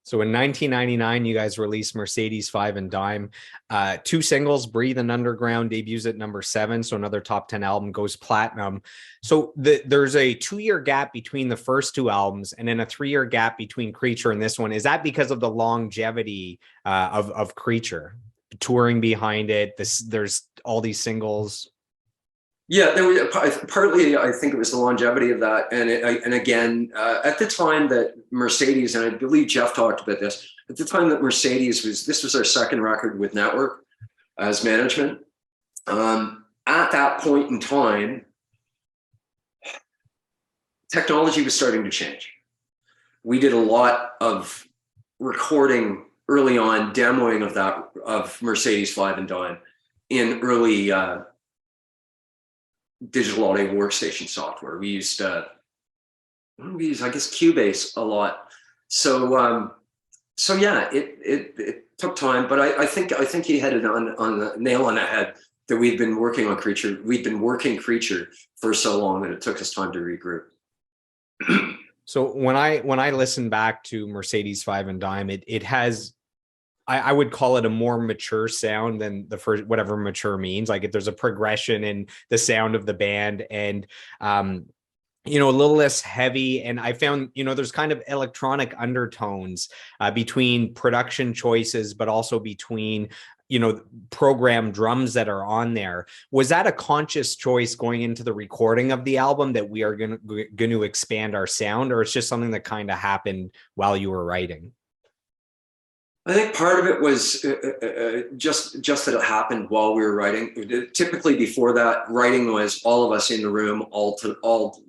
So in 1999, you guys released Mercedes 5 and Dime. Two singles, Breathe and Underground, debuts at number 7. So another top 10 album, goes platinum. So there's a 2-year gap between the first two albums and then a 3-year gap between Creature and this one. Is that because of the longevity of Creature? Touring behind it, there's all these singles. Yeah, there was partly. I think it was the longevity of that, and again, at the time that Mercedes, and I believe Jeff talked about this, at the time that Mercedes this was our second record with Network as management. At that point in time, technology was starting to change. We did a lot of recording early on, demoing of Mercedes 5 and Dime in early digital audio workstation software. We used I guess Cubase a lot. So yeah, it took time, but I think he had it on the nail on the head that we'd been working on Creature. We'd been working Creature for so long that it took us time to regroup. So when I listen back to Mercedes 5 and Dime, it has, I would call it a more mature sound than the first, whatever mature means. Like, if there's a progression in the sound of the band, and a little less heavy. And I found, there's kind of electronic undertones between production choices, but also between, program drums that are on there. Was that a conscious choice going into the recording of the album, that we are going to expand our sound, or it's just something that kind of happened while you were writing? I think part of it was just that it happened while we were writing. Typically, before that, writing was all of us in the room, all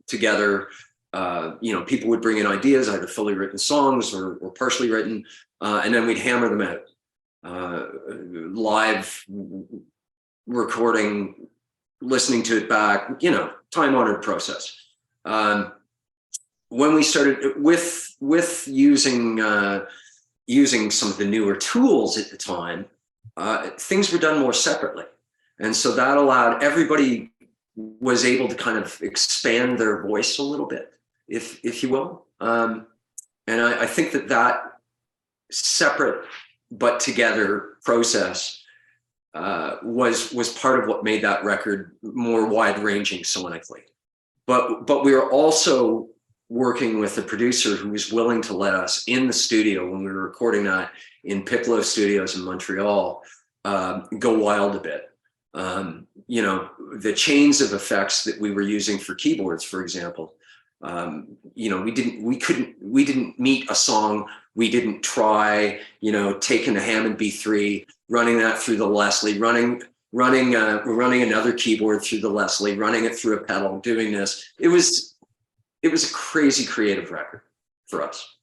together. People would bring in ideas, either fully written songs or partially written, and then we'd hammer them out. Live recording, listening to it back, time-honored process. When we started with using some of the newer tools at the time, things were done more separately. And so that allowed everybody was able to kind of expand their voice a little bit, if you will. And I think that separate but together process was part of what made that record more wide-ranging sonically. But we were also working with a producer who was willing to let us in the studio when we were recording that in Piccolo Studios in Montreal, go wild a bit. The chains of effects that we were using for keyboards, for example, we didn't meet a song. We didn't try, taking the Hammond B3, running that through the Leslie, running another keyboard through the Leslie, running it through a pedal, doing this. It was a crazy creative record for us.